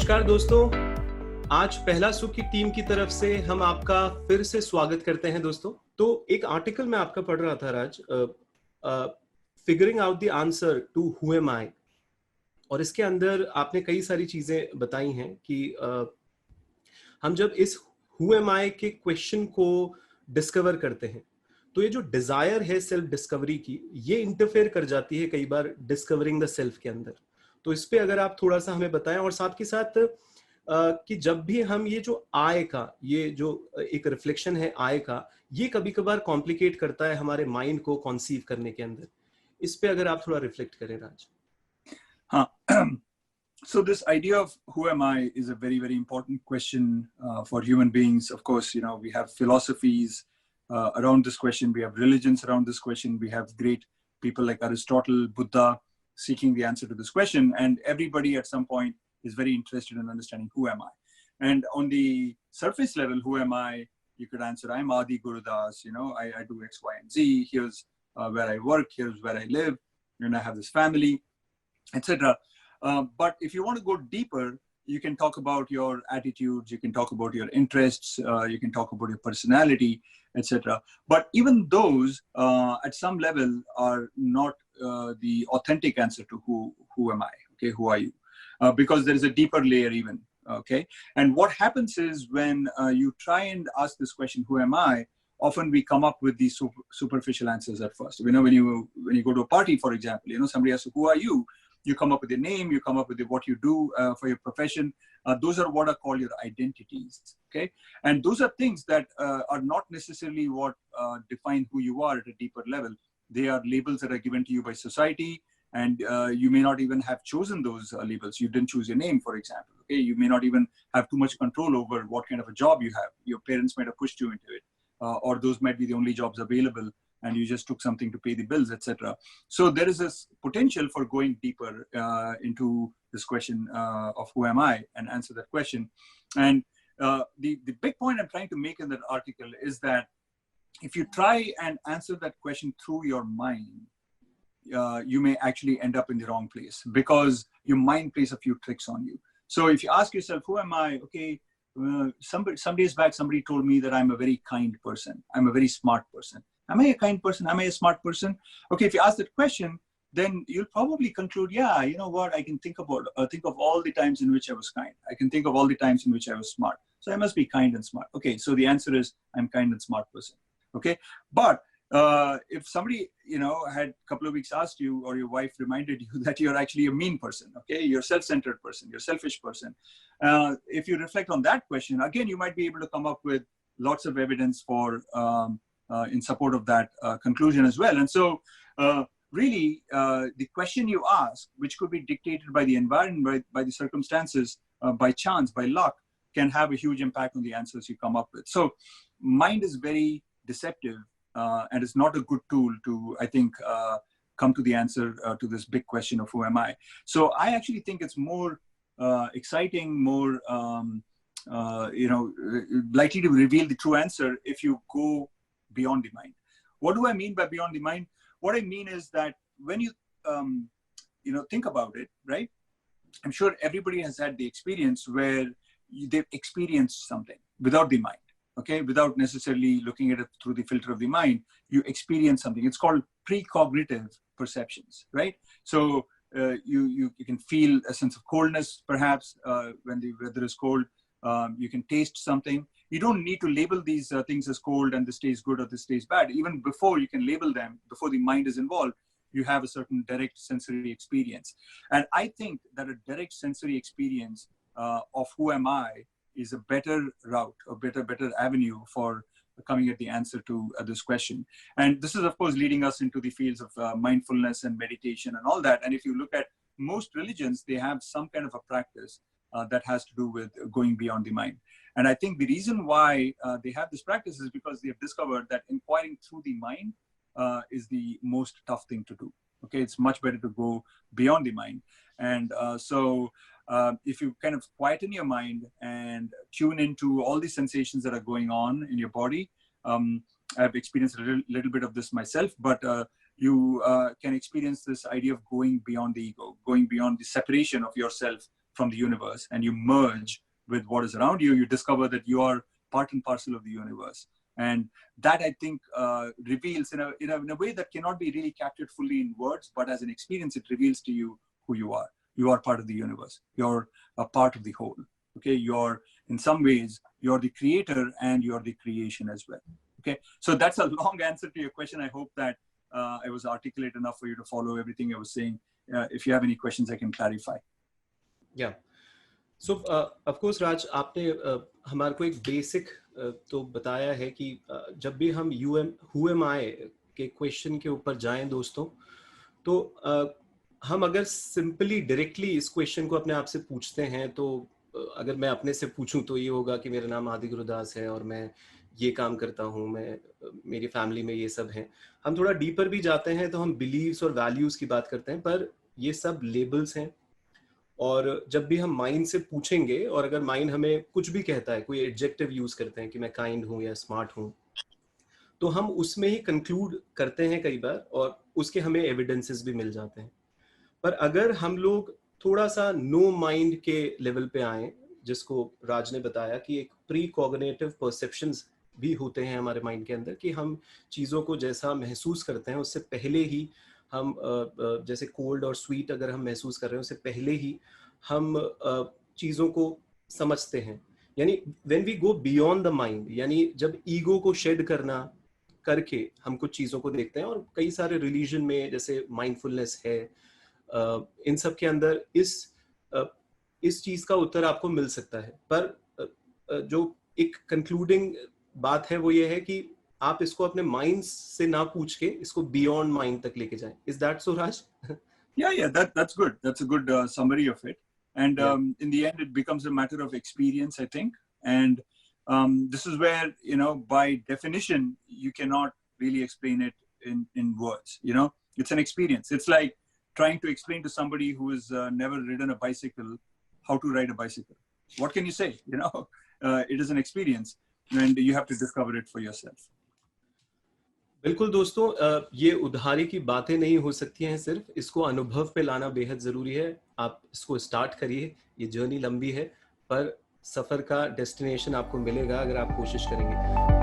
नमस्कार दोस्तों, आज पहला सुख की टीम की तरफ से हम आपका फिर से स्वागत करते हैं दोस्तों। तो एक आर्टिकल मैं आपका पढ़ रहा था Raj, figuring out the answer to who am I, और इसके अंदर आपने कई सारी चीजें बताई हैं कि हम जब इस हु एम आई के क्वेश्चन को डिस्कवर करते हैं तो ये जो डिजायर है सेल्फ डिस्कवरी की, ये इंटरफेयर कर जाती है कई बार डिस्कवरिंग द सेल्फ के अंदर। तो इस पे अगर आप थोड़ा सा हमें बताएं, और साथ के साथ कि जब भी हम ये जो आय का, ये जो एक रिफ्लेक्शन है आय का, ये कभी कभार कॉम्प्लिकेट करता है हमारे माइंड को कॉन्सीव करने के अंदर। इस पे अगर आप थोड़ा रिफ्लेक्ट करें राज। हाँ, so this idea of who am I is a very, very important question for human beings. Of course, you know, we have philosophies around this question. We have religions around this question. We have great people like Aristotle, Buddha, seeking the answer to this question. And everybody at some point is very interested in understanding who am I. And on the surface level, who am I? You could answer, I'm Adi Gurudas, you know, I do X, Y, and Z. Here's where I work. Here's where I live. And I have this family, etc. But if you want to go deeper, you can talk about your attitudes, you can talk about your interests, you can talk about your personality, etc. But even those, at some level, are not the authentic answer to who am I? Okay, who are you? Because there is a deeper layer even. Okay, and what happens is when you try and ask this question, who am I? Often we come up with these superficial answers at first. You know, when you go to a party, for example, you know, somebody asks, who are you? You come up with your name, you come up with what you do for your profession. Those are what are called your identities, okay? And those are things that are not necessarily what define who you are at a deeper level. They are labels that are given to you by society, and you may not even have chosen those labels. You didn't choose your name, for example, okay? You may not even have too much control over what kind of a job you have. Your parents might have pushed you into it, or those might be the only jobs available, and you just took something to pay the bills, etc. So there is this potential for going deeper into this question of who am I, and answer that question. And the big point I'm trying to make in that article is that if you try and answer that question through your mind, you may actually end up in the wrong place, because your mind plays a few tricks on you. So if you ask yourself, who am I? Okay, some days back, somebody told me that I'm a very kind person. I'm a very smart person. Am I a kind person? Am I a smart person? Okay, if you ask that question, then you'll probably conclude, yeah, you know what? I can think of all the times in which I was kind. I can think of all the times in which I was smart. So I must be kind and smart. Okay, so the answer is I'm kind and smart person. Okay, but if somebody, you know, had a couple of weeks asked you, or your wife reminded you that you're actually a mean person, okay, you're a self-centered person, you're a selfish person. If you reflect on that question, again, you might be able to come up with lots of evidence for in support of that conclusion as well. And so really, the question you ask, which could be dictated by the environment, by the circumstances, by chance, by luck, can have a huge impact on the answers you come up with. So mind is very deceptive, and it's not a good tool to, I think, come to the answer to this big question of who am I. So I actually think it's more exciting, more you know, likely to reveal the true answer if you go beyond the mind. What do I mean by beyond the mind? What I mean is that when you, you know, think about it, right? I'm sure everybody has had the experience where they've experienced something without the mind, okay? Without necessarily looking at it through the filter of the mind, you experience something. It's called precognitive perceptions, right? So you can feel a sense of coldness, perhaps, when the weather is cold. You can taste something. You don't need to label these things as cold and this tastes good or this tastes bad. Even before you can label them, before the mind is involved, you have a certain direct sensory experience. And I think that a direct sensory experience of who am I is a better route, a better avenue for coming at the answer to this question. And this is, of course, leading us into the fields of mindfulness and meditation and all that. And if you look at most religions, they have some kind of a practice that has to do with going beyond the mind. And I think the reason why they have this practice is because they have discovered that inquiring through the mind is the most tough thing to do. Okay, it's much better to go beyond the mind. And so if you kind of quieten your mind and tune into all the sensations that are going on in your body, I've experienced a little bit of this myself, but you can experience this idea of going beyond the ego, going beyond the separation of yourself from the universe and you merge with what is around you, you discover that you are part and parcel of the universe. And that, I think, reveals in a way that cannot be really captured fully in words, but as an experience, it reveals to you who you are. You are part of the universe. You're a part of the whole. Okay, you're, in some ways, you're the creator and you're the creation as well. Okay, so that's a long answer to your question. I hope that I was articulate enough for you to follow everything I was saying. If you have any questions, I can clarify. Yeah. So of course, Raj, आपने हमारे को एक basic तो बताया है कि जब भी हम who am I के क्वेश्चन के ऊपर जाएं दोस्तों, तो हम अगर सिंपली डायरेक्टली इस क्वेश्चन को अपने आप से पूछते हैं, तो अगर मैं अपने से पूछूं तो ये होगा कि मेरा नाम आदि गुरुदास है और मैं ये काम करता हूँ, मेरी फैमिली में ये सब हैं. हम थोड़ा डीपर भी जाते हैं तो हम बिलीव्स और वैल्यूज की बात करते हैं, पर ये सब लेबल्स हैं. और जब भी हम माइंड से पूछेंगे और अगर माइंड हमें कुछ भी कहता है, कोई एडजेक्टिव यूज करते हैं कि मैं काइंड हूँ या स्मार्ट हूँ, तो हम उसमें ही कंक्लूड करते हैं कई बार और उसके हमें एविडेंसेस भी मिल जाते हैं. पर अगर हम लोग थोड़ा सा नो माइंड के लेवल पे आए, जिसको राज ने बताया कि एक प्री कॉग्निटिव परसेप्शंस भी होते हैं हमारे माइंड के अंदर, कि हम चीज़ों को जैसा महसूस करते हैं उससे पहले ही हम जैसे कोल्ड और स्वीट अगर हम महसूस कर रहे हैं उससे पहले ही हम चीज़ों को समझते हैं. यानी when we go beyond the mind, यानी जब ईगो को शेड करके हम कुछ चीज़ों को देखते हैं. और कई सारे रिलीजन में जैसे माइंडफुलनेस है, इन सब के अंदर इस चीज़ का उत्तर आपको मिल सकता है. पर जो एक कंक्लूडिंग बात है वो ये है कि आप इसको अपने माइंड से ना पूछ के इसको बियॉन्ड माइंड तक लेके जाएं. Is that so, Raj? Yeah, that's good. That's a good summary of it. And in the end, it becomes a matter of experience, I think. And this is where, by definition, you cannot really explain it in words. It's an experience. It's like trying to explain to somebody who has never ridden a bicycle how to ride a bicycle. What can you say? It is an experience, and you have to discover it for yourself. बिल्कुल दोस्तों, ये उधारी की बातें नहीं हो सकती हैं, सिर्फ इसको अनुभव पे लाना बेहद ज़रूरी है. आप इसको स्टार्ट करिए. ये जर्नी लंबी है, पर सफ़र का डेस्टिनेशन आपको मिलेगा अगर आप कोशिश करेंगे.